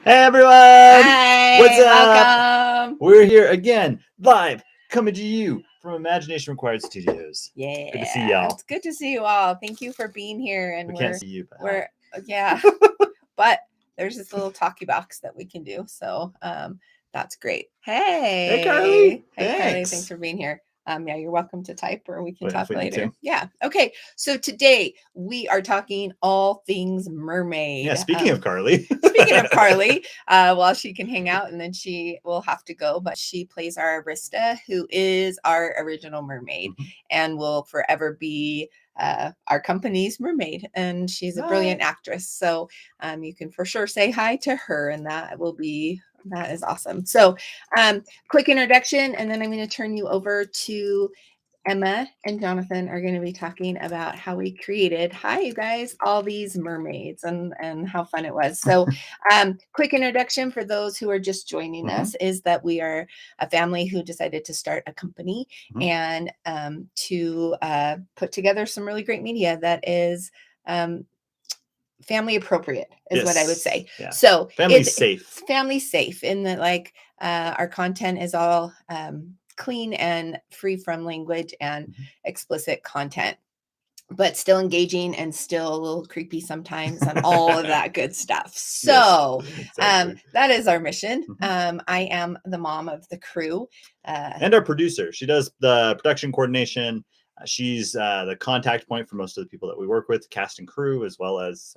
Hey everyone! Hi, What's up? welcome. We're here again, live, coming to you from Imagination Required Studios. Yeah, Good to see y'all. it's good to see you all. Thank you for being here. And We can't see you, but we're yeah, but there's this little talkie box that we can do, so that's great. Hey Carly! Hey Carly, Thanks! thanks for being here. Yeah, you're welcome to type, or we can Wait, talk if we need later. to. Yeah, okay. So today we are talking all things mermaid. Yeah, speaking of Carly. Speaking of Carly, well, she can hang out and then she will have to go, but she plays our Arista, who is our original mermaid and will forever be our company's mermaid. And she's a brilliant actress. So you can for sure say hi to her, and that is awesome. So quick introduction, and then I'm going to turn you over to Emma and Jonathan are going to be talking about how we created, hi you guys, all these mermaids and how fun it was. So quick introduction for those who are just joining us is that we are a family who decided to start a company and to put together some really great media that is family appropriate is what I would say. Yeah. So family safe. Family safe in that, like, our content is all clean and free from language and explicit content, but still engaging and still a little creepy sometimes and all of that good stuff. So exactly. That is our mission. I am the mom of the crew. And our producer. She does the production coordination. She's the contact point for most of the people that we work with, cast and crew, as well as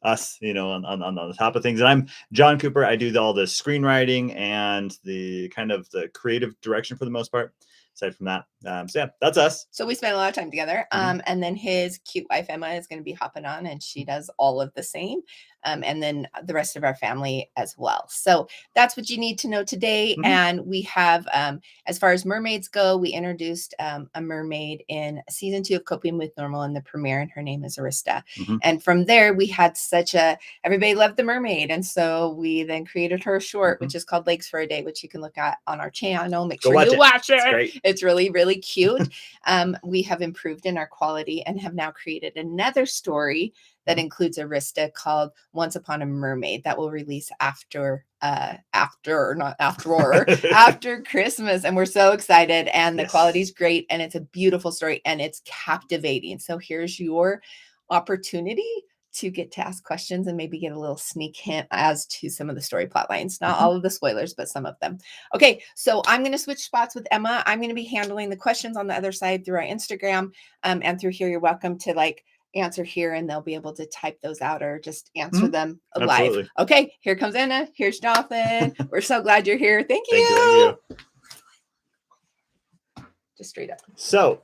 us, on the top of things. And I'm John Cooper. I do all the screenwriting and the kind of the creative direction for the most part. Aside from that, so yeah, that's us. So we spend a lot of time together. And then his cute wife Emma is going to be hopping on, and she does all of the same. And then the rest of our family as well. So that's what you need to know today. And we have, as far as mermaids go, we introduced a mermaid in season 2 of Coping with Normal in the premiere, and her name is Arista. And from there, we had everybody loved the mermaid. And so we then created her short, which is called Lakes for a Day, which you can look at on our channel. Make sure you watch it. It's really, really cute. We have improved in our quality and have now created another story that includes Arista called Once Upon a Mermaid that will release after Christmas. And we're so excited, and the quality's great, and it's a beautiful story, and it's captivating. So here's your opportunity to get to ask questions and maybe get a little sneak hint as to some of the story plot lines. Not all of the spoilers, but some of them. Okay, so I'm going to switch spots with Emma. I'm going to be handling the questions on the other side through our Instagram and through here. You're welcome to answer here, and they'll be able to type those out or just answer them live. Absolutely. Okay, here comes Anna. Here's Jonathan. We're so glad you're here. Thank you. Just straight up. So,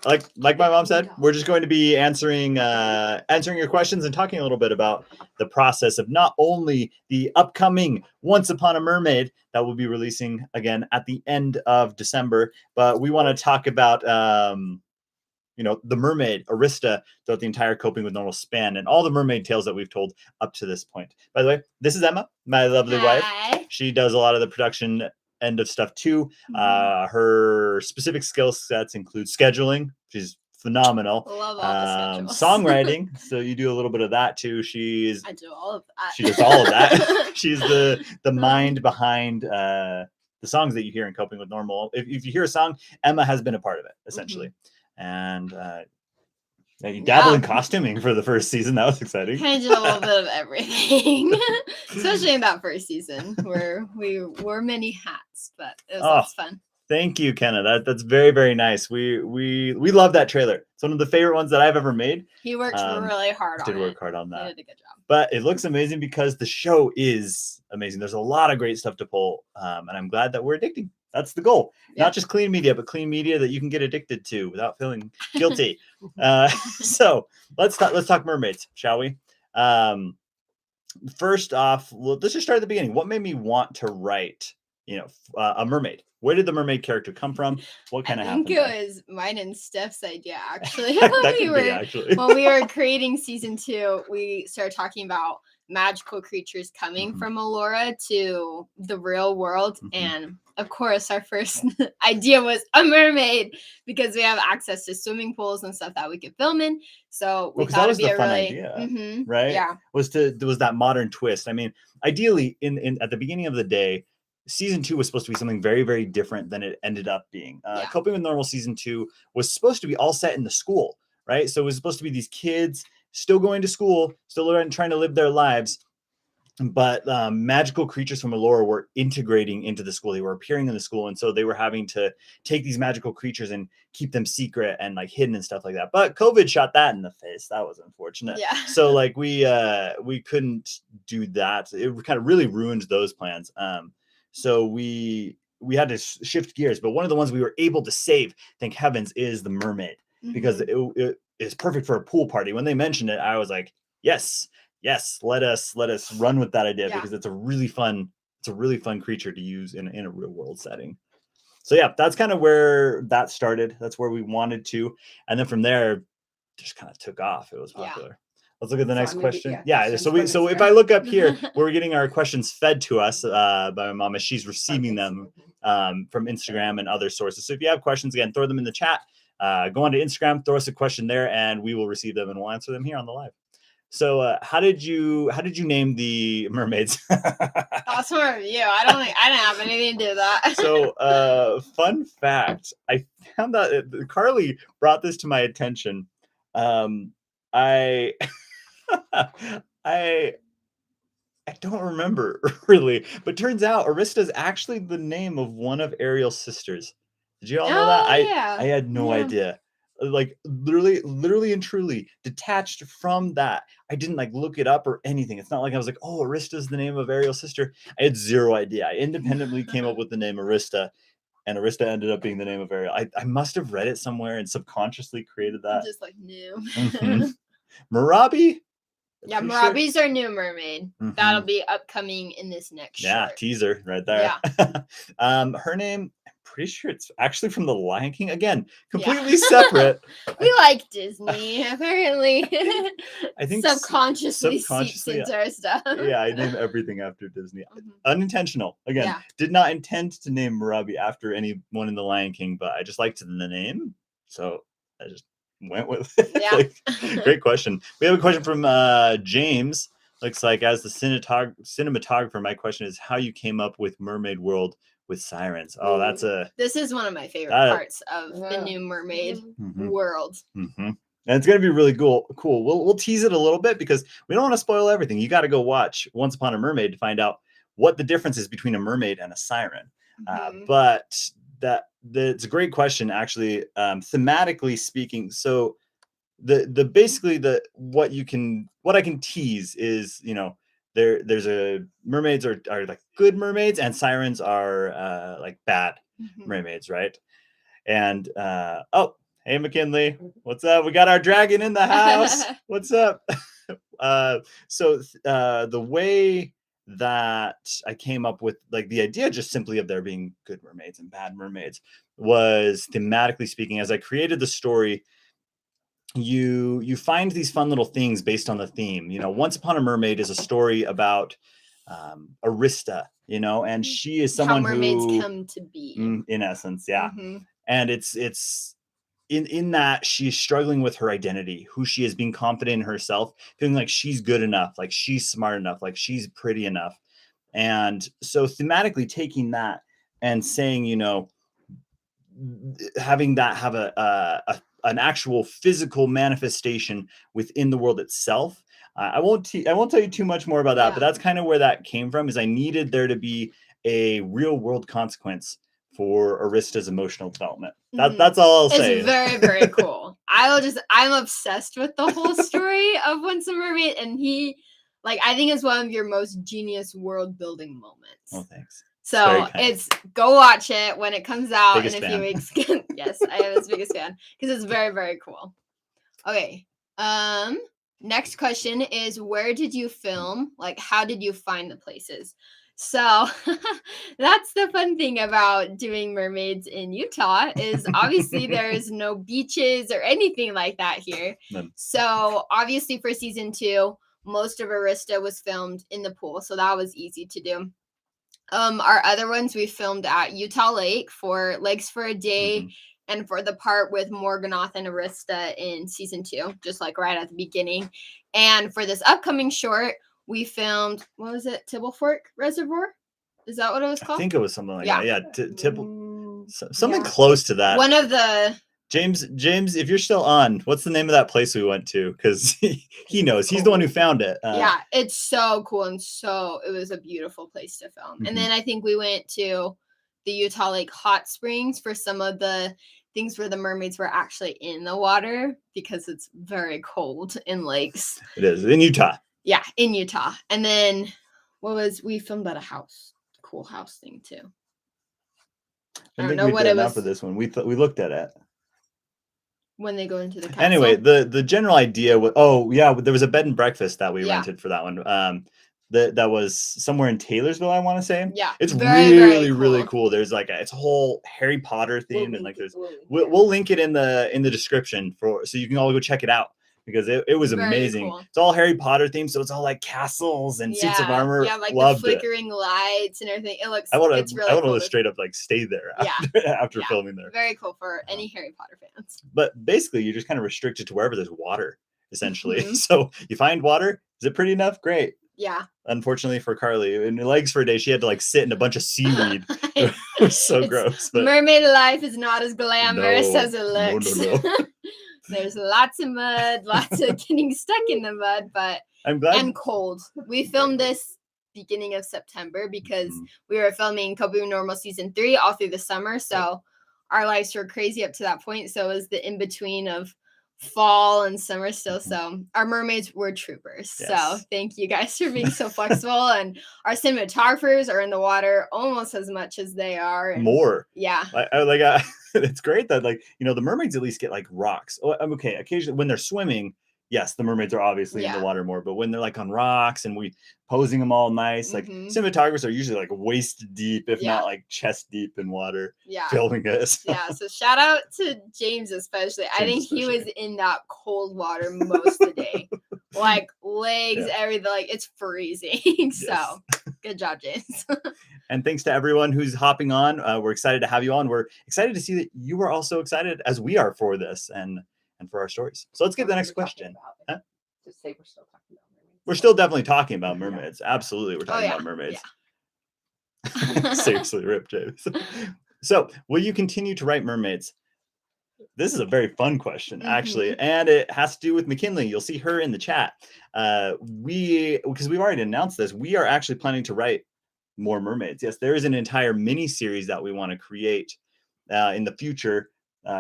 like my mom said, we're just going to be answering your questions and talking a little bit about the process of not only the upcoming Once Upon a Mermaid that will be releasing again at the end of December, but we want to talk about the mermaid Arista throughout the entire Coping with Normal span and all the mermaid tales that we've told up to this point. By the way, this is Emma, my lovely wife. She does a lot of the production end of stuff too. Her specific skill sets include scheduling. She's phenomenal. Love all the schedules. Songwriting. So you do a little bit of that too. I do all of that. She does all of that. She's the mind behind the songs that you hear in Coping with Normal. If you hear a song, Emma has been a part of it, essentially. And you dabble in costuming for the first season. That was exciting. I did a little bit of everything, especially in that first season where we wore many hats, but it was lots of fun. Thank you, Kenna. That's very, very nice. We love that trailer. It's one of the favorite ones that I've ever made. He worked really hard on it. Did work hard on that. He did a good job. But it looks amazing because the show is amazing. There's a lot of great stuff to pull, and I'm glad that we're addicting. That's the goal. Yeah. Not just clean media, but clean media that you can get addicted to without feeling guilty. So let's talk mermaids, shall we? First off, let's just start at the beginning. What made me want to write, a mermaid. Where did the mermaid character come from? What kind of I think happened? it was mine and Steph's idea actually. That could be, actually. When we were creating season 2, we started talking about magical creatures coming Mhm. from Allura to the real world. Mhm. And of course, our first idea was a mermaid because we have access to swimming pools and stuff that we could film in. So we 'cause thought that it'd was be the a fun really idea, right? Yeah. Was that modern twist. I mean, ideally, in at the beginning of the day, season 2 was supposed to be something very, very different than it ended up being. Yeah. Coping with Normal season 2 was supposed to be all set in the school, right? So it was supposed to be these kids still going to school, still trying to live their lives, but magical creatures from Allura were integrating into the school. They were appearing in the school, and so they were having to take these magical creatures and keep them secret and like hidden and stuff like that. But COVID shot that in the face. That was unfortunate. Yeah. So like we couldn't do that. It kind of really ruined those plans. So we had to shift gears. But one of the ones we were able to save, thank heavens, is the mermaid, because it is perfect for a pool party. When they mentioned it, I was like, yes, let us run with that idea, Yeah. because it's a really fun creature to use in a real world setting. So yeah, that's kind of where that started. That's where we wanted to, and then from there, just kind of took off. It was Yeah. popular. Let's look at the So next maybe- question. yeah, So questions from if Instagram. I look up here, we're getting our questions fed to us by my mom as she's receiving them from Instagram and other sources. So if you have questions, again, throw them in the chat. Go on to Instagram, throw us a question there, and we will receive them and we'll answer them here on the live. So how did you name the mermaids? That's more of you. I didn't have anything to do with that. So fun fact, I found out Carly brought this to my attention. I I don't remember really, but turns out Arista is actually the name of one of Ariel's sisters. Did you all know that? I had no idea. Like literally and truly detached from that. I didn't like look it up or anything. It's not like I was like, oh, Arista is the name of Ariel's sister. I had zero idea. I independently came up with the name Arista, and Arista ended up being the name of Ariel. I must have read it somewhere and subconsciously created that. Just like new. Mhm. Marabi? Yeah, Pretty sure- Marabi's our new mermaid. Mhm. That'll be upcoming in this next Yeah, short. teaser right there. Her name, I'm pretty sure it's actually from The Lion King. Again, completely separate. We like Disney, apparently. I think subconsciously seeps subconsciously, into our stuff. Yeah, I name everything after Disney. Mhm. Unintentional. Again, Yeah. did not intend to name Marabi after anyone in The Lion King, but I just liked the name, so I just went with it. Yeah. Like, great question. We have a question from James. Looks like, as the cinematographer, my question is how you came up with Mermaid World with sirens. Oh, that's a This is one of my favorite That- parts of the new mermaid mhm, world. mhm. And it's gonna be really cool. We'll tease it a little bit because we don't want to spoil everything. You got to go watch Once Upon a Mermaid to find out what the difference is between a mermaid and a siren. Mhm. But it's a great question, actually. Thematically speaking, so what I can tease is, there's a mermaids are like good mermaids, and sirens are like bad Mhm. mermaids, right? And oh, hey McKinley, what's up? We got our dragon in the house. What's up? So the way that I came up with like the idea just simply of there being good mermaids and bad mermaids was, thematically speaking, as I created the story, you find these fun little things based on the theme. Once Upon a Mermaid is a story about Arista, and she is someone How mermaids who come to be. in essence, yeah. Mhm. And it's in that she's struggling with her identity, who she is, being confident in herself, feeling like she's good enough, like she's smart enough, like she's pretty enough. And so thematically taking that and saying, having that have an actual physical manifestation within the world itself. I won't tell you too much more about that, but that's kind of where that came from. Is I needed there to be a real world consequence for Arista's emotional development. That's all I'll say. It's very, very cool. I'm obsessed with the whole story of Once a Mermaid, and I think it's one of your most genius world building moments. Oh, thanks. So go watch it when it comes out in a few weeks. Yes, I am his biggest fan because it's very, very cool. Okay. Next question is, where did you film? Like, how did you find the places? So that's the fun thing about doing mermaids in Utah is obviously there's no beaches or anything like that here. None. So obviously for season 2, most of Arista was filmed in the pool, so that was easy to do. Our other ones we filmed at Utah Lake for Legs for a Day and for the part with Morganoth and Arista in season 2, just like right at the beginning. And for this upcoming short, we filmed, what was it, Tibble Fork Reservoir? Is that what it was I called? think it was something like that. Yeah, something Yeah. close to that. One of the James, if you're still on, what's the name of that place we went to? Because he knows. He's the one who found it. yeah, it's so cool and it was a beautiful place to film. And then I think we went to the Utah Lake Hot Springs for some of the things where the mermaids were actually in the water because it's very cold in lakes. It is in Utah. Yeah, in Utah. And then we filmed at a house, cool house thing too. I don't know what it was for this one. We looked at it. When they go into the castle. Anyway, the general idea was, there was a bed and breakfast that we rented for that one. That was somewhere in Taylorsville, I want to say. Yeah, it's very, really very cool. really cool. There's like it's a whole Harry Potter themed, and like we'll link it in the description so you can all go check it out because it was Very amazing. cool. It's all Harry Potter themed, so it's all like castles and suits of armor. Yeah, like Loved the flickering lights and everything. It looks. I want really cool. to straight up like stay there after filming there. Very cool for any Harry Potter fans. But basically, you're just kind of restricted to wherever there's water, essentially. So you find water. Is it pretty enough? Great. Yeah. Unfortunately for Carly, in Legs for a Day, she had to like sit in a bunch of seaweed. It was so gross. But mermaid life is not as glamorous as it looks. No. There's lots of mud, lots of getting stuck in the mud, but I'm glad. And cold. We filmed this beginning of September because we were filming Coping with Normal season 3 all through the summer. So our lives were crazy up to that point. So it was the in between of fall and summer still. So our mermaids were troopers. Yes. So thank you guys for being so flexible. And our cinematographers are in the water almost as much as they are. And more. Yeah. It's great that the mermaids at least get like rocks. Oh, okay, occasionally when they're swimming, yes, the mermaids are obviously in the water more, but when they're like on rocks and we posing them all nice, like cinematographers are usually like waist deep, if not like chest deep in water, filming us. Yeah, so shout out to James especially. I think he was in that cold water most of the day. Like legs, everything, like it's freezing. So good job, James. And thanks to everyone who's hopping on. We're excited to have you on. We're excited to see that you are also excited as we are for this and for our stories. So let's get to the next question. Just say we're still talking about mermaids. We're still definitely talking about mermaids. Absolutely, we're talking about mermaids. Yeah. Seriously, rip James. So, will you continue to write mermaids? This is a very fun question, actually, and it has to do with McKinley. You'll see her in the chat. Because we've already announced this, we are actually planning to write more mermaids. Yes, there is an entire mini series that we want to create in the future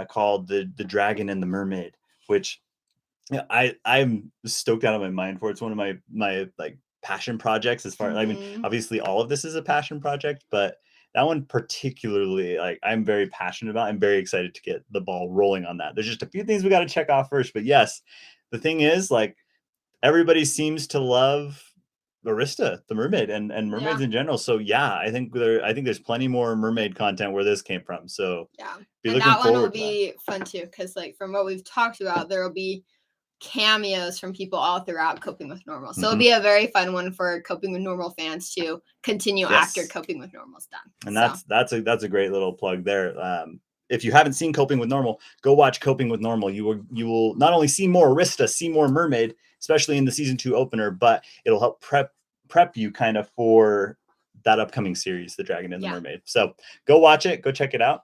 called the Dragon and the Mermaid, which I'm stoked out of my mind for. It's one of my like passion projects as far I mean, obviously all of this is a passion project, but that one particularly, like, I'm very passionate about. I'm very excited to get the ball rolling on that. There's just a few things we got to check off first, but yes, the thing is, like, everybody seems to love Arista the Mermaid and mermaids in general. So yeah, I think there's plenty more mermaid content where this came from. So yeah, be and looking that one will forward be fun too, because like from what we've talked about, there will be cameos from people all throughout Coping with Normal. So it'll be a very fun one for Coping with Normal fans to continue after Coping with Normal's done. And that's a great little plug there. If you haven't seen Coping with Normal, go watch Coping with Normal. You will not only see more Arista, see more Mermaid, especially in the season 2 opener, but it'll help prep you kind of for that upcoming series, The Dragon and the Mermaid. So go watch it, go check it out.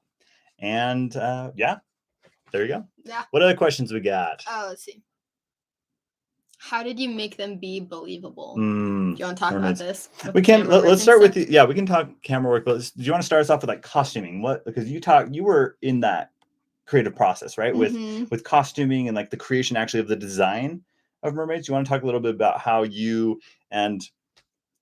And there you go. Yeah. What other questions we got? Oh, let's see. How did you make them be believable? Do you want to talk about this? We can. Let's start with we can talk camera work. But do you want to start us off with like costuming? Because you were in that creative process, right? With costuming and like the creation actually of the design of mermaids. Do you want to talk a little bit about how you and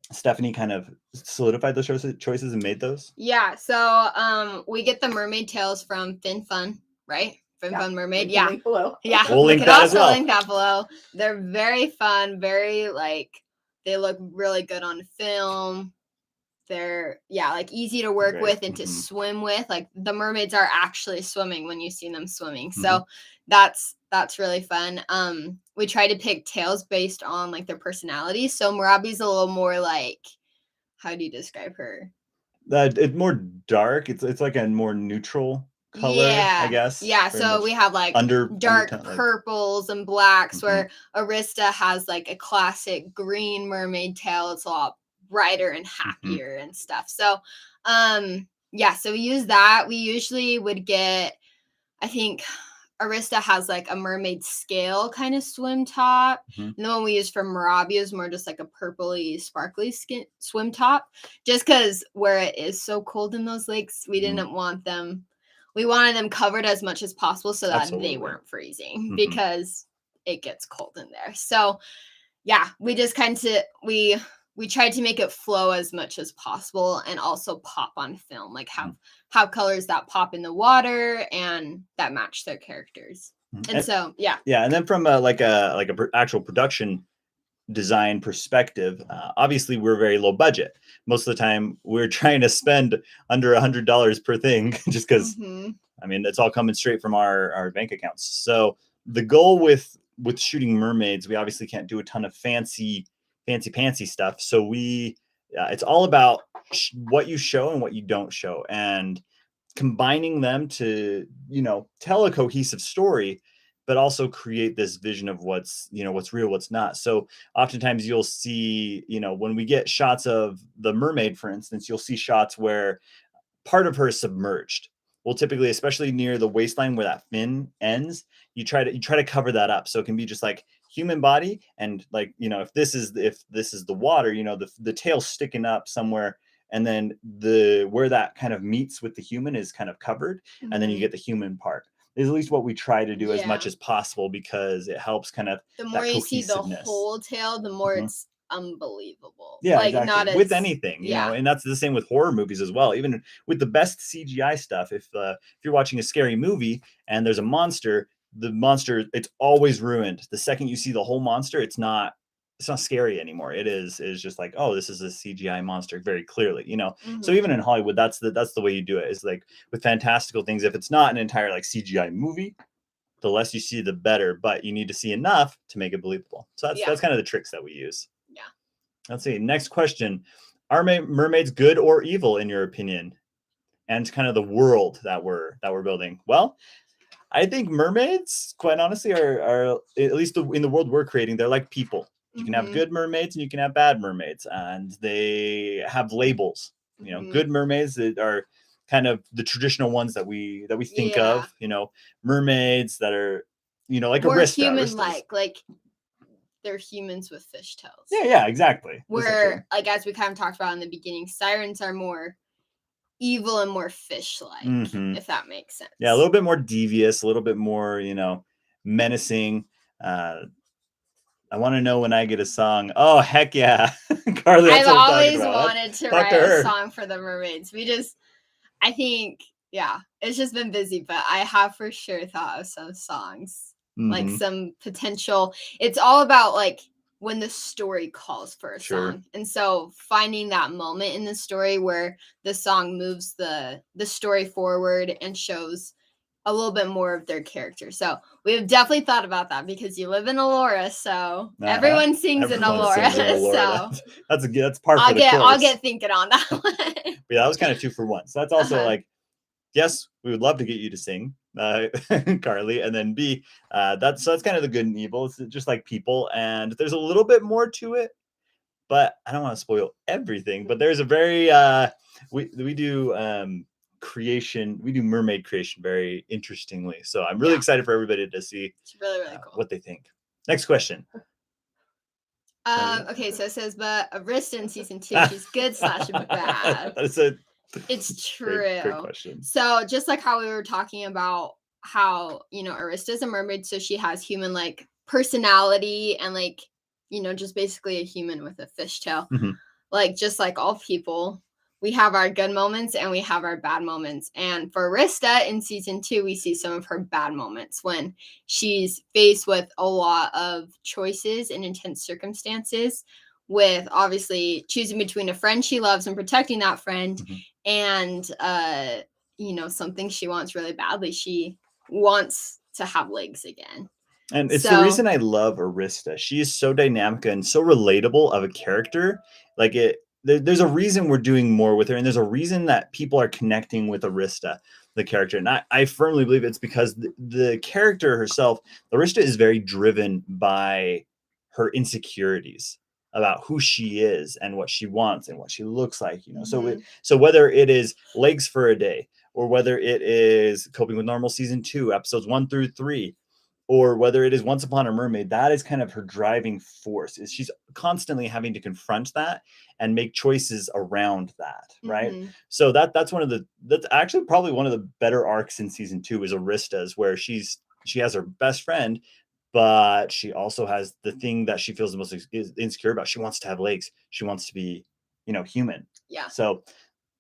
Stephanie kind of solidified those choices and made those? Yeah. So we get the mermaid tails from Fin Fun, right? Fun Mermaid, link below. Yeah, we'll link that as well. Link that below. They're very fun, very like they look really good on film. they're like easy to work Great. with and to swim with. Like the mermaids are actually swimming when you see them swimming. Mm-hmm. So that's really fun. We try to pick tails based on like their personality. So Marabi's a little more like, how do you describe her? It's more dark. It's like a more neutral color, I guess. Yeah. Very So much we have like dark undertone, purples and blacks, where Arista has like a classic green mermaid tail. It's a lot brighter and happier and stuff. So so we use that. We usually would get, I think Arista has like a mermaid scale kind of swim top. And the one we use for Marabi is more just like a purpley, sparkly swim top. Just because where it is so cold in those lakes, we didn't want them. We wanted them covered as much as possible so that they weren't freezing because it gets cold in there. So yeah, we just kind of we tried to make it flow as much as possible and also pop on film, like have colors that pop in the water and that match their characters. And so and then from a actual production design perspective, obviously we're very low budget. Most of the time we're trying to spend under $100 per thing just because I mean it's all coming straight from our bank accounts. So the goal with shooting mermaids, we obviously can't do a ton of fancy stuff. So it's all about what you show and what you don't show, and combining them to tell a cohesive story, but also create this vision of what's real, what's not. So oftentimes you'll see, when we get shots of the mermaid, for instance, you'll see shots where part of her is submerged. Well, typically, especially near the waistline where that fin ends, you try to cover that up. So it can be just like human body. And like, if this is the water, the tail sticking up somewhere. And then where that kind of meets with the human is kind of covered. And then you get the human part. Is at least what we try to do as much as possible, because it helps kind of the more you see the whole tail, the more it's unbelievable. Yeah, like exactly. not with anything, and that's the same with horror movies as well. Even with the best CGI stuff, if you're watching a scary movie and there's a monster, it's always ruined. The second you see the whole monster, it's not scary anymore. It is just like, oh, this is a CGI monster, very clearly, So even in Hollywood, that's the way you do it, is like with fantastical things. If it's not an entire like CGI movie, the less you see, the better, but you need to see enough to make it believable. So that's kind of the tricks that we use. Yeah. Let's see. Next question. Are mermaids good or evil in your opinion? And kind of the world that we're building. Well, I think mermaids, quite honestly, are at least in the world we're creating, they're like people. You can have good mermaids and you can have bad mermaids, and they have labels. Good mermaids that are kind of the traditional ones that we think of. Mermaids that are, like more Arista. human-like, like they're humans with fish tails. Yeah, exactly. Where, like, as we kind of talked about in the beginning, sirens are more evil and more fish-like, if that makes sense. Yeah, a little bit more devious, a little bit more, menacing. I want to know when I get a song. Oh, heck yeah. Carly, I've always wanted to write a song for the mermaids. I think, it's just been busy, but I have for sure thought of some songs, like some potential. It's all about like when the story calls for a song. And so finding that moment in the story where the song moves the story forward and shows a little bit more of their character. So we have definitely thought about that, because you live in Elora, so everyone sings in Elora. So that's part of the course. I'll get thinking on that one. But yeah, that was kind of 2 for 1. So that's also like, yes, we would love to get you to sing, Carly, and then B, that's kind of the good and evil. It's just like people, and there's a little bit more to it, but I don't want to spoil everything. But there's a very we do creation. We do mermaid creation very interestingly. So I'm really excited for everybody to see it's really, really cool what they think. Next question. Okay, so it says, but Arista in season 2, she's good / bad. It's true. Great question. So just like how we were talking about how, Arista's a mermaid, so she has human like personality and like, just basically a human with a fishtail. Like just like all people, we have our good moments and we have our bad moments. And for Arista in season 2, we see some of her bad moments when she's faced with a lot of choices and intense circumstances with obviously choosing between a friend she loves and protecting that friend and something she wants really badly. She wants to have legs again. And it's the reason I love Arista. She is so dynamic and so relatable of a character. Like there's a reason we're doing more with her, and there's a reason that people are connecting with Arista, the character. And I firmly believe it's because the character herself, Arista, is very driven by her insecurities about who she is and what she wants and what she looks like. So whether it is Legs for a Day, or whether it is Coping with Normal season 2, episodes 1 through 3, or whether it is Once Upon a Mermaid, that is kind of her driving force. Is she's constantly having to confront that and make choices around that, right? So that's actually probably one of the better arcs in season 2 is Arista's, where she has her best friend, but she also has the thing that she feels the most insecure about. She wants to have legs. She wants to be, human. Yeah. So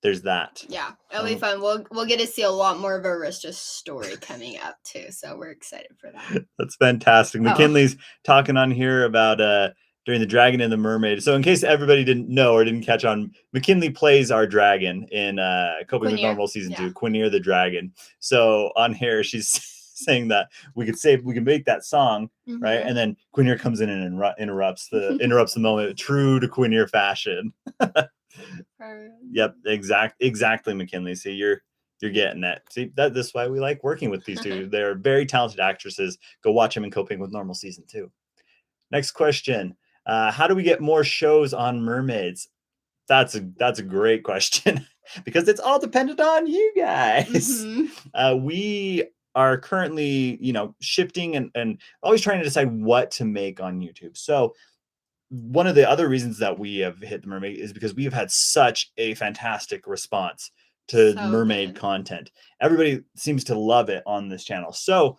there's that. Yeah, it'll be fun. We'll get to see a lot more of Arista's story coming up too, so we're excited for that. That's fantastic. McKinley's talking on here about during the Dragon and the Mermaid. So in case everybody didn't know or didn't catch on, McKinley plays our dragon in Coping with Normal season 2, Quinnier the Dragon. So on here she's saying that we can make that song, right? And then Quinnier comes in and interrupts the moment, true to Quinnier fashion. Yep, exactly, McKinley. See, you're getting that. See, this is why we like working with these two. They're very talented actresses. Go watch them in Coping with Normal season 2. Next question: how do we get more shows on Mermaids? That's a great question because it's all dependent on you guys. We are currently, shifting and always trying to decide what to make on YouTube. So one of the other reasons that we have hit the Mermaid is because we have had such a fantastic response to Mermaid content. Everybody seems to love it on this channel. So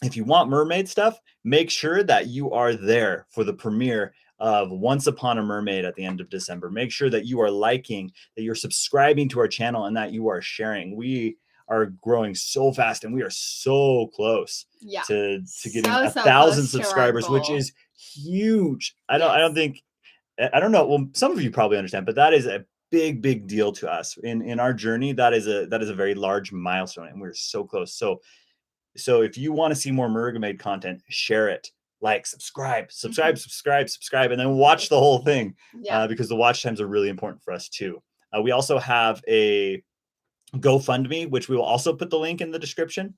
if you want Mermaid stuff, make sure that you are there for the premiere of Once Upon a Mermaid at the end of December. Make sure that you are liking, that you're subscribing to our channel, and that you are sharing. We are growing so fast, and we are so close to getting 1,000 subscribers, which is huge. I don't know. Well, some of you probably understand, but that is a big deal to us in our journey. That is a very large milestone, and we're so close. So if you want to see more Mermaid content, share it, subscribe, and then watch the whole thing, because the watch times are really important for us too. We also have a GoFundMe, which we will also put the link in the description.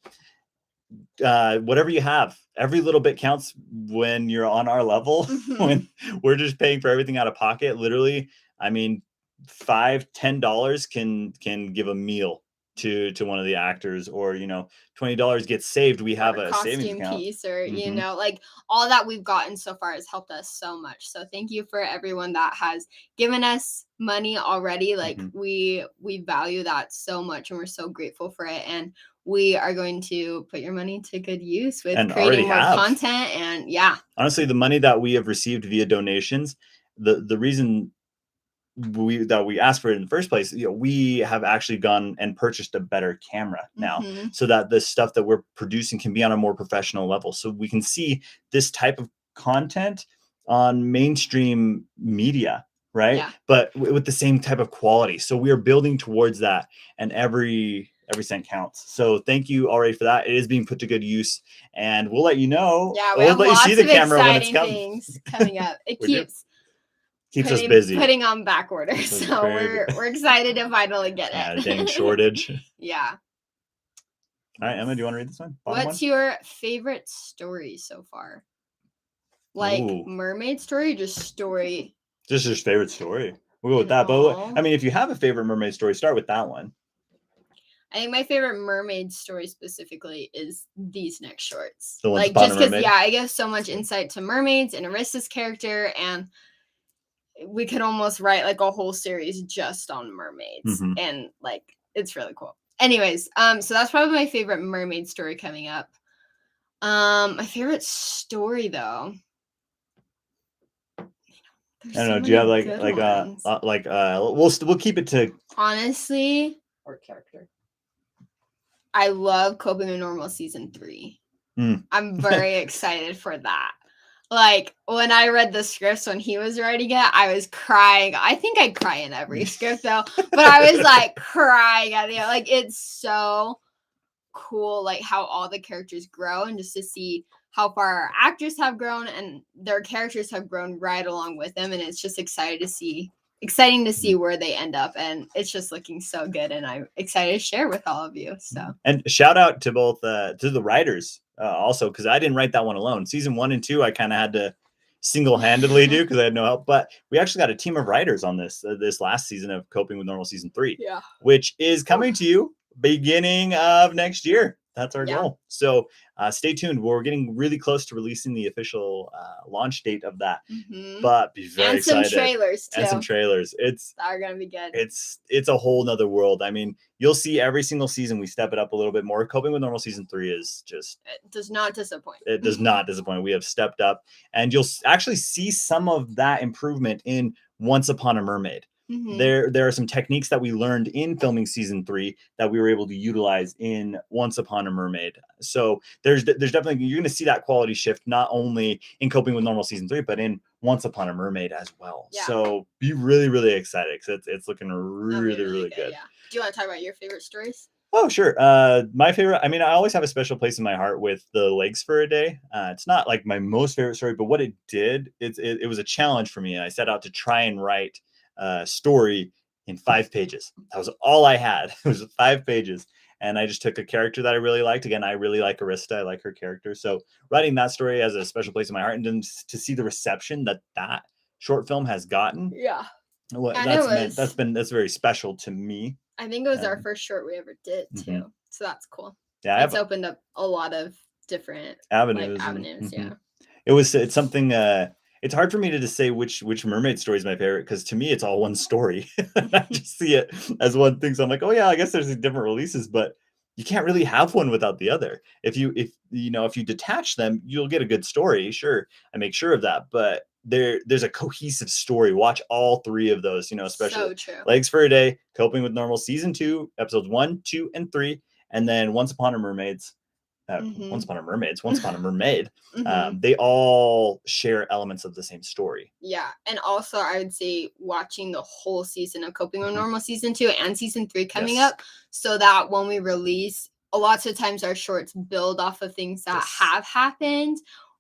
Whatever you have, every little bit counts when you're on our level. When we're just paying for everything out of pocket, literally, I mean, $5-10 can give a meal to one of the actors, or $20 gets saved. We have a savings account piece, or all that we've gotten so far has helped us so much. So thank you for everyone that has given us money already. We value that so much, and we're so grateful for it. And we are going to put your money to good use with creating more content. And honestly, the money that we have received via donations, the reason we asked for it in the first place, we have actually gone and purchased a better camera now, so that the stuff that we're producing can be on a more professional level, so we can see this type of content on mainstream media, right? But with the same type of quality. So we are building towards that, and every cent counts. So thank you already for that. It is being put to good use, and we'll let you know. We'll let you see the camera when it's coming up. It keeps us busy, putting on back orders. So we're excited to finally get it. Dang shortage. All right, Emma, do you want to read this one? What's your favorite story so far? Mermaid story, just story? Just your favorite story. We'll go with that. But I mean, if you have a favorite mermaid story, start with that one. I think my favorite mermaid story specifically is these next shorts. Just because, I give so much insight to mermaids and Arista's character, and we could almost write a whole series just on mermaids, and it's really cool. Anyways, so that's probably my favorite mermaid story coming up. My favorite story though, I don't know. Do you have we'll keep it to honestly or character? I love Coping with Normal season 3. I'm very excited for that. Like when I read the scripts when he was writing it, I was crying. I think I cry in every script though, but I was like crying at the end. Like it's so cool, like how all the characters grow, and just to see how far our actors have grown and their characters have grown right along with them, and it's just exciting to see where they end up, and it's just looking so good, and I'm excited to share with all of you. So and shout out to both to the writers also, because I didn't write that one alone. Season 1 and 2 I kind of had to single-handedly do because I had no help, but we actually got a team of writers on this last season of Coping with Normal season 3, which is coming to you beginning of next year. That's our goal. So stay tuned. We're getting really close to releasing the official launch date of that. But be very excited. Some trailers too. And some trailers. It's are gonna be good. It's a whole nother world. I mean, you'll see every single season we step it up a little bit more. Coping with Normal season 3 is just, it does not disappoint. It does not disappoint. We have stepped up, and you'll actually see some of that improvement in Once Upon a Mermaid. There are some techniques that we learned in filming season 3 that we were able to utilize in Once Upon a Mermaid. So there's definitely, you're going to see that quality shift not only in Coping with Normal season 3, but in Once Upon a Mermaid as well. So be really, really excited, because it's looking really good. Do you want to talk about your favorite stories? Oh, sure. My favorite, I mean, I always have a special place in my heart with the Legs for a Day. It's not like my most favorite story, but what it did, it was a challenge for me. And I set out to try and write story in 5 pages. That was all I had. It was 5 pages. And I just took a character that I really liked. Again, I really like Arista. I like her character. So writing that story has a special place in my heart. And then to see the reception that short film has gotten. Well, that's very special to me. I think it was our first short we ever did too. So that's cool. Yeah. It's opened up a lot of different avenues. It's something, it's hard for me to just say which mermaid story is my favorite, because to me it's all one story. I just see it as one thing. So I'm like, oh yeah, I guess there's different releases, but you can't really have one without the other. If you detach them, you'll get a good story. Sure, I make sure of that, but there's a cohesive story. Watch all 3 of those. Especially Legs for a Day, Coping with Normal season 2, episodes 1, 2, and 3, and then Once Upon a Mermaid. Once Upon a Mermaid. They all share elements of the same story. Yeah, and also I would say watching the whole season of Coping with Normal season 2 and season 3 coming up, so that when we release, lots of times our shorts build off of things that have happened,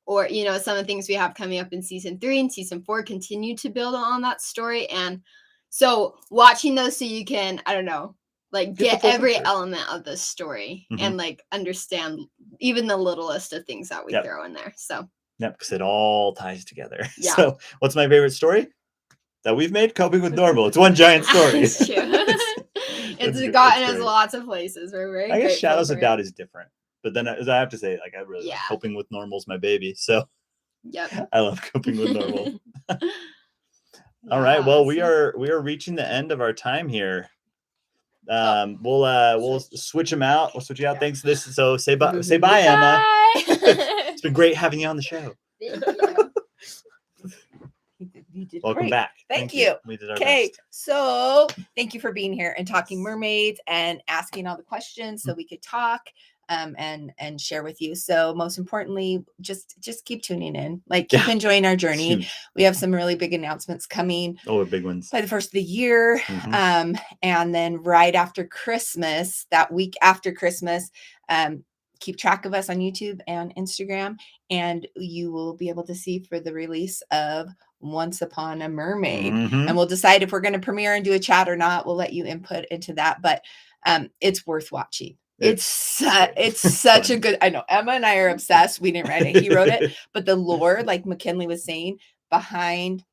or some of the things we have coming up in season 3 and season 4 continue to build on that story. And so watching those, so you can, I don't know, like get every element of the story and like understand even the littlest of things that we throw in there. So because it all ties together. So what's my favorite story that we've made? Coping with Normal. It's one giant story. It's true. It's gotten us lots of places. We're very I guess Shadows of Doubt is different, but then as I have to say, like, I really Coping with Normal's my baby. So I love Coping with Normal. All right, well, we are reaching the end of our time here. We'll switch them out. We'll switch you out. Thanks. So say bye, Emma. It's been great having you on the show. Thank you. You did Welcome great. back. Thank you. We did our Okay, best. so thank you for being here and talking mermaids and asking all the questions so we could talk and share with you. So most importantly, just keep tuning in. Like, keep enjoying our journey. Huge. We have some really big announcements coming. Oh, big ones. By the first of the year. And then right after Christmas, that week after Christmas, keep track of us on YouTube and Instagram, and you will be able to see for the release of Once Upon a Mermaid. And we'll decide if we're going to premiere and do a chat or not. We'll let you input into that, but it's worth watching. It's such a good, I know Emma and I are obsessed. We didn't write it. He wrote it, but the lore, like McKinley was saying, behind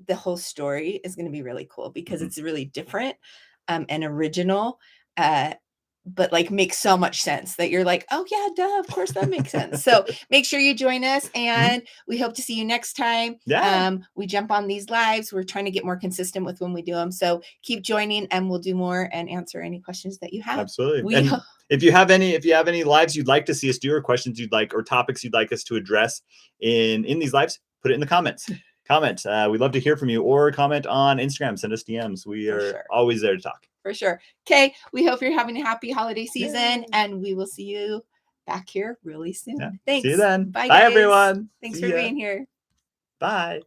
the whole story is going to be really cool because it's really different and original, but like makes so much sense that you're like, oh yeah, duh, of course that makes sense. So make sure you join us, and we hope to see you next time. We jump on these lives. We're trying to get more consistent with when we do them. So keep joining, and we'll do more and answer any questions that you have. Absolutely. And if you have any lives you'd like to see us do, or questions you'd like, or topics you'd like us to address in these lives, put it in the comments. Comment. We'd love to hear from you, or comment on Instagram. Send us DMs. We are always there to talk. For sure. Okay. We hope you're having a happy holiday season, and we will see you back here really soon. Yeah. Thanks. See you then. Bye, Bye guys. everyone. Thanks See for ya. being here. Bye.